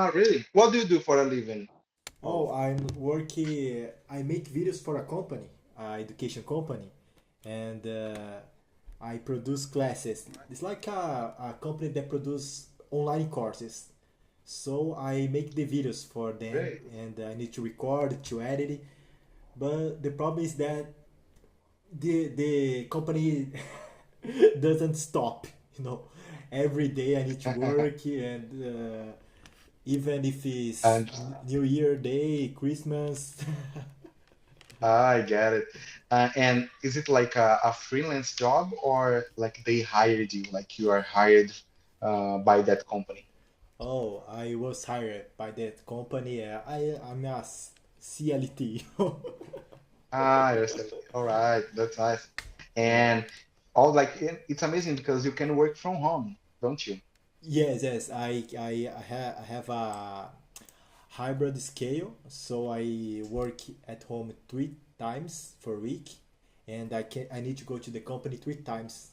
Oh, really? What do you do for a living? Oh, Oh, I'm working. I make videos for a company, education company, and I produce classes. It's like a company that produce online courses. So I make the videos for them, great. and I need to record, to edit it. But the problem is that the company doesn't stop. You know, every day I need to work, and even if it's And New Year Day, Christmas. I get it. And is it like a freelance job or like they hired you, like you are hired by that company? Oh, I was hired by that company. I'm a CLT. Ah, you're saying, all right, that's nice. Yeah. And all like it's amazing because you can work from home, don't you? Yes, yes. I have a hybrid scale, so I work at home 3 times per week, and I need to go to the company 3 times.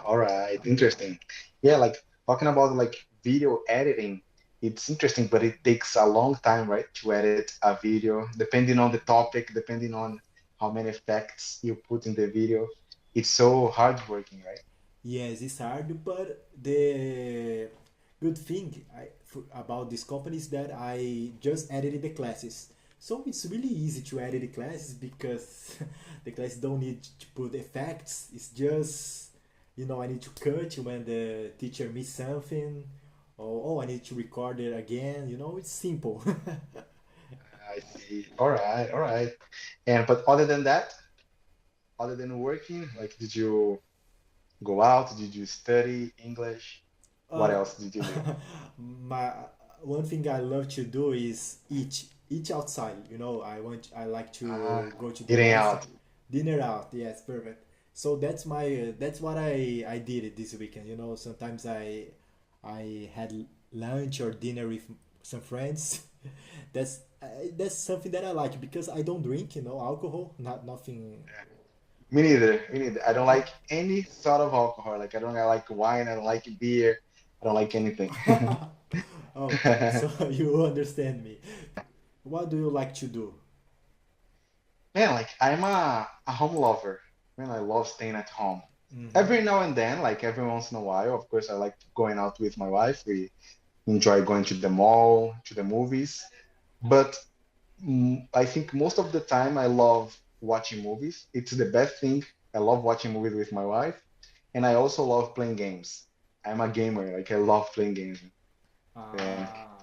All right, interesting. Yeah, like talking about like video editing, it's interesting, but it takes a long time, right, to edit a video, depending on the topic, depending on how many effects you put in the video. It's so hard working, right? Yes, it's hard, but the good thing about this company is that I just edited the classes. So it's really easy to edit the classes because the classes don't need to put effects. It's just, I need to cut when the teacher missed something, or I need to record it again. It's simple. I see. All right, all right. And but other than that, other than working, like did you go out? Did you study English? What Uh, else did you do? my one thing I love to do is eat outside. I like Ah, to go to the eating restaurant, out. dinner out. Yes, perfect. So that's what I did it this weekend. Sometimes I had lunch or dinner with some friends. That's something that I like because I don't drink. Alcohol, not nothing. Me neither. Me neither. I don't like any sort of alcohol. Like I don't like wine. I don't like beer. I don't like anything. Oh, so you understand me. What do you like to do? Man, like I'm a home lover. Man, I love staying at home. Mm-hmm. Every now and then, like every once in a while, of course, I like going out with my wife. We enjoy going to the mall, to the movies. But I think most of the time I love watching movies. It's the best thing. I love watching movies with my wife, and I also love playing games. I'm a gamer. Like I love playing games. Yeah, Ah.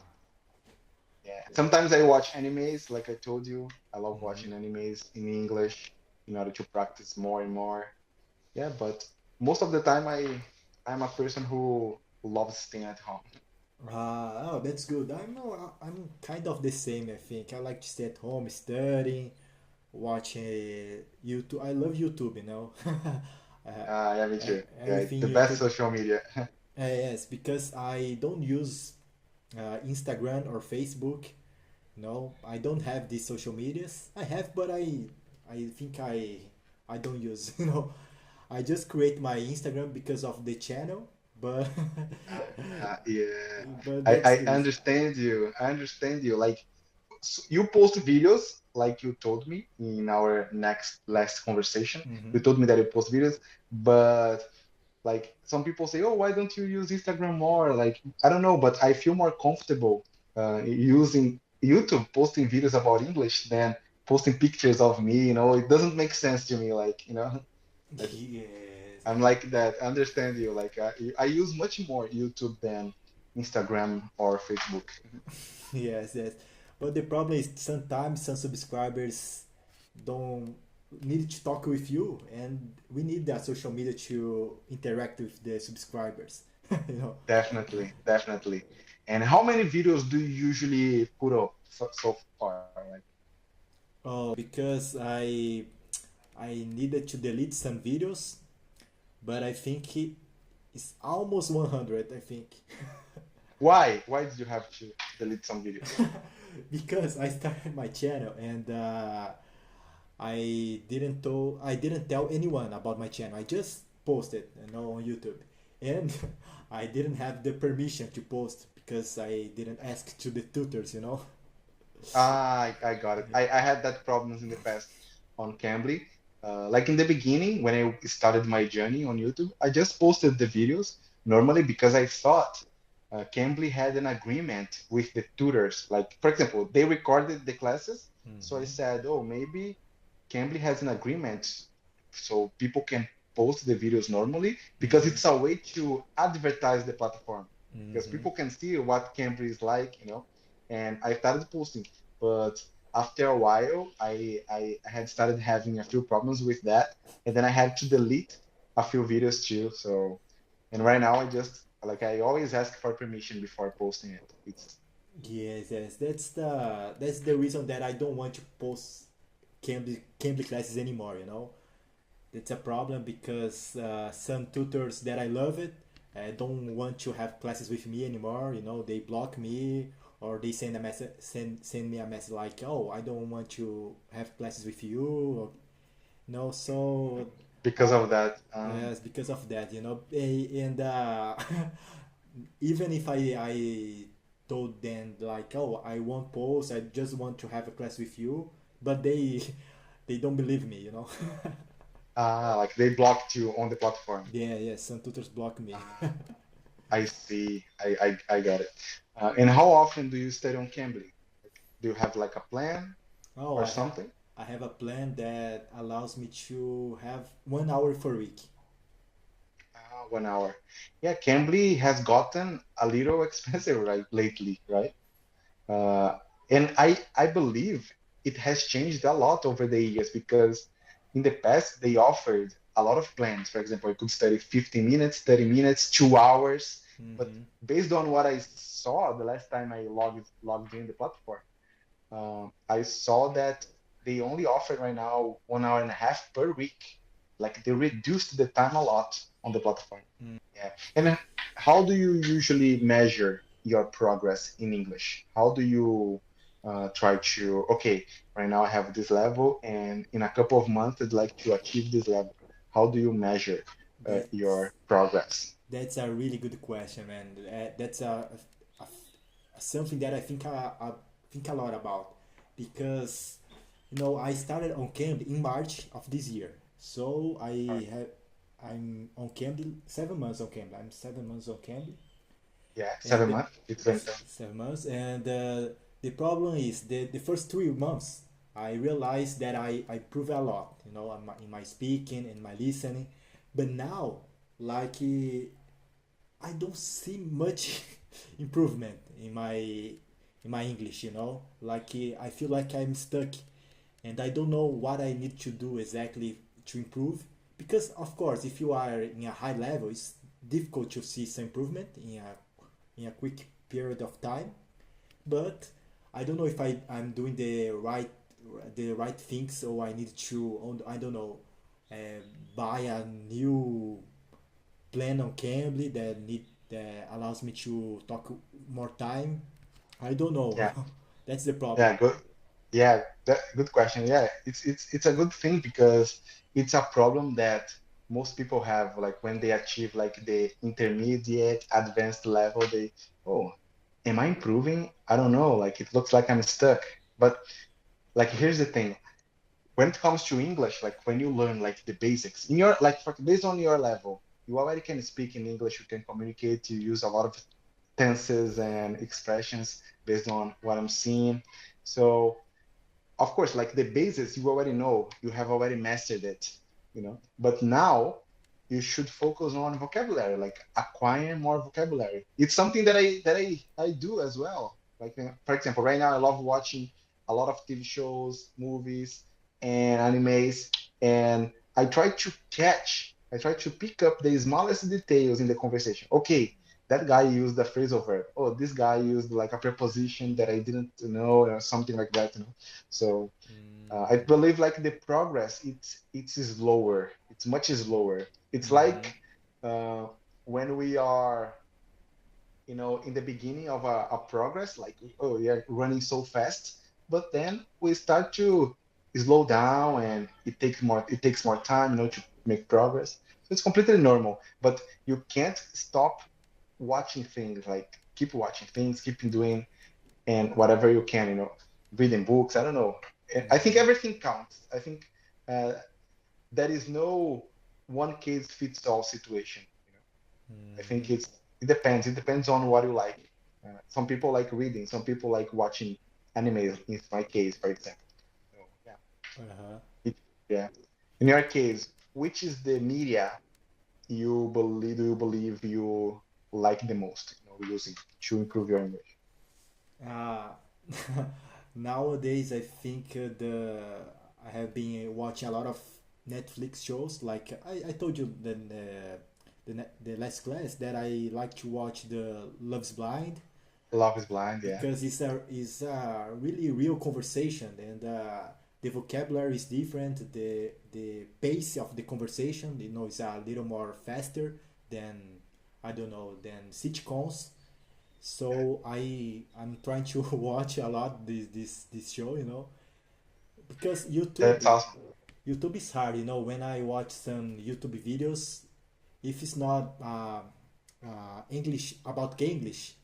yeah. Sometimes I watch animes, like I told you. I love Mhm. watching animes in English in order to practice more and more. Yeah, but most of the time I'm a person who loves staying at home. Oh, that's good. I'm kind of the same. I think I like to stay at home, studying, watching YouTube. I love YouTube. Yeah, me too. Yeah, it's Everything the best YouTube. social media. Yes, because I don't use Instagram or Facebook. No, I don't have these social medias. I have, but I think I don't use. I just create my Instagram because of the channel, but Yeah, but I, that's I the reason. understand you. I understand you. Like you post videos, like you told me in our next last conversation. You Hmm. told me that you post videos, but like some people say, oh, why don't you use Instagram more? Like I don't know, but I feel more comfortable using YouTube, posting videos about English than posting pictures of me. It doesn't make sense to me. Like like Yes, I'm like that. I understand you. Like I use much more YouTube than Instagram or Facebook. yes, yes. But the problem is sometimes some subscribers don't need to talk with you, and we need that social media to interact with the subscribers. you know. Definitely, definitely. And how many videos do you usually put up so far? Like, Oh, because I needed to delete some videos, but I think it's almost 100. I think. why? Why did you have to delete some videos? Because I started my channel and I didn't tell anyone about my channel. I just posted, on YouTube, and I didn't have the permission to post because I didn't ask to the tutors, you know. Ah, I got it. I had that problems in the past on Cambly. Like in the beginning, when I started my journey on YouTube, I just posted the videos normally because I thought Cambly had an agreement with the tutors. Like, for example, they recorded the classes. So I Mm-hmm. said, oh, maybe Cambly has an agreement so people can post the videos normally because Mm-hmm. it's a way to advertise the platform because Mm-hmm. people can see what Cambly is like, and I started posting. But after a while, I had started having a few problems with that, and then I had to delete a few videos too. So, and right now I just like I always ask for permission before posting it. It's Yes, yes, that's the reason that I don't want to post Cambly classes anymore. You know, it's a problem because some tutors that I love it don't want to have classes with me anymore. You know, they block me or they send a message, send me a message like, "Oh, I don't want to have classes with you." Or, no, so because uh, of that. yes, because of that, you know, and even if I told them like, "Oh, I won't post. I just want to have a class with you," but they they don't believe me, you know. Like they blocked you on the platform. Yeah, yeah, some tutors block me. Ah, I see. I got it. And how often do you study on Cambly? Do you have like a plan Oh, or something? I have a plan that allows me to have 1 hour per week. 1 hour. Yeah, Cambly has gotten a little expensive right lately, right? Uh, and I believe it has changed a lot over the years because in the past they offered a lot of plans. For example, you could study 50 minutes, 30 minutes, 2 hours. But Mm-hmm. based on what I saw the last time I logged in the platform, I saw that they only offer right now 1 hour and a half per week. Like they reduced the time a lot on the platform. Yeah. And how do you usually measure your progress in English? How do you try to, okay, right now I have this level, and in a couple of months I'd like to achieve this level. How do you measure That's your progress? That's a really good question, man. That's a, something that I think a lot about because you know I started on camp in March of this year, so I'm on camp 7 months on camp. I'm 7 months on camp, Yeah, and 7 months. It's very tough. 7 months, and the problem is the first 3 months I realized that I improved a lot, you know, in my speaking and my listening, but now like I don't see much improvement in my English, you know. Like I feel like I'm stuck, and I don't know what I need to do exactly to improve. Because of course, if you are in a high level, it's difficult to see some improvement in a quick period of time. But I don't know if I'm doing the right things, or I need to I don't know uh, buy a new plan on Cambly that allows me to talk more time. I don't know. Yeah, That's the problem. yeah, good. Yeah, good question. Yeah, it's a good thing because it's a problem that most people have. Like when they achieve like the intermediate, advanced level, they, oh, am I improving? I don't know. Like it looks like I'm stuck. But like here's the thing. When it comes to English, like when you learn like the basics in your like based on your level, you already can speak in English. You can communicate. You use a lot of tenses and expressions based on what I'm seeing. So of course, like the basis you already know, you have already mastered it. But now you should focus on vocabulary, like acquiring more vocabulary. It's something that I do as well. Like for example, right now I love watching a lot of TV shows, movies, and animes, and I try to pick up the smallest details in the conversation. Okay, that guy used a phrasal verb. Oh, this guy used like a preposition that I didn't know, or something like that. So I Mm-hmm. believe like the progress, it's slower. It's much slower. It's like Mm-hmm. uh, when we are, in the beginning of a progress, like oh, yeah, running so fast, but then we start to slow down, and it takes more time, to make progress. So it's completely normal. But you can't stop watching things like keep watching things, keep doing and whatever you can, reading books. I don't know. I think Mm-hmm. everything counts. I think uh, there is no one case fits all situation. I think Mm-hmm. it depends. It depends on what you like. Some people like reading. Some people like watching anime. In my case, for example. So, yeah. Uh-huh. Yeah. In your case, which is the media you believe you like the most? Using to improve your English. Uh, Nowadays, I think I have been watching a lot of Netflix shows. Like I told you the last class that I like to watch the Love's Blind Love is Blind. Yeah. because it's a really real conversation and the vocabulary is different. The pace of the conversation, is a little more faster than I don't know than sitcoms. So I'm trying to watch a lot this show, because That's awesome. YouTube is hard, when I watch some YouTube videos, if it's not English about English,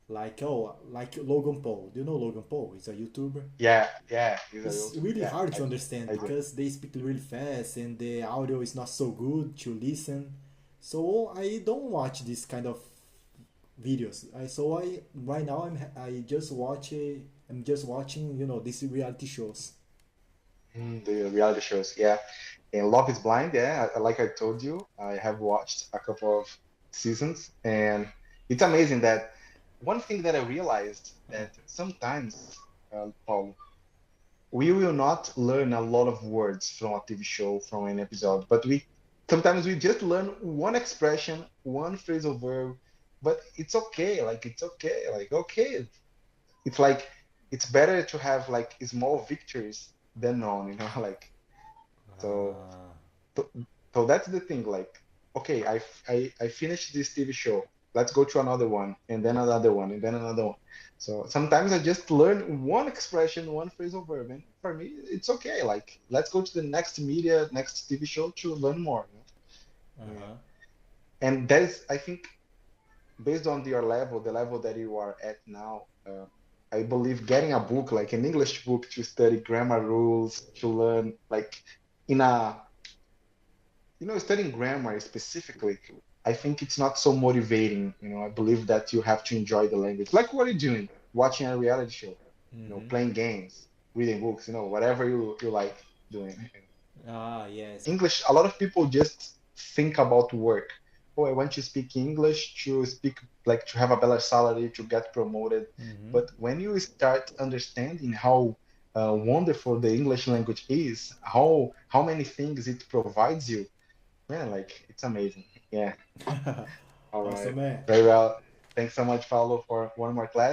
like Logan Paul. Do you know Logan Paul? He's a YouTuber. Yeah, yeah, he's a It's YouTuber. really Yeah, hard to understand I do. because they speak really fast and the audio is not so good to listen. So I don't watch this kind of videos. I right now I'm just watching these reality shows. The reality shows. Yeah, and Love is Blind. Yeah, like I told you, I have watched a couple of seasons, and it's amazing that one thing that I realized Uh-huh. that sometimes, Paulo, we will not learn a lot of words from a TV show, from an episode, but we sometimes we just learn one expression, one phrasal verb, but it's okay. Like it's okay. Like okay, it's like it's better to have like small victories than none, like so Uh, so, so that's the thing, like okay, I finished this TV show, let's go to another one and then another one and then another one. So sometimes I just learn one expression, one phrasal verb, and for me it's okay, like let's go to the next media, next TV show to learn more, Yeah. uh-huh. And that is, I think, based on your level, the level that you are at now, I believe getting a book, like an English book to study grammar rules, to learn, like in a, studying grammar specifically, I think it's not so motivating. I believe that you have to enjoy the language. Like what are you doing? Watching a reality show, Mm-hmm. playing games, reading books, whatever you like doing. Ah, yes. English, a lot of people just think about work. Oh, I want to speak English to speak, like to have a better salary, to get promoted. Mm-hmm. But when you start understanding how wonderful the English language is, how many things it provides you, man, like it's amazing. Yeah. All right. Awesome, man. Very well. Thanks so much, Paulo, for one more class.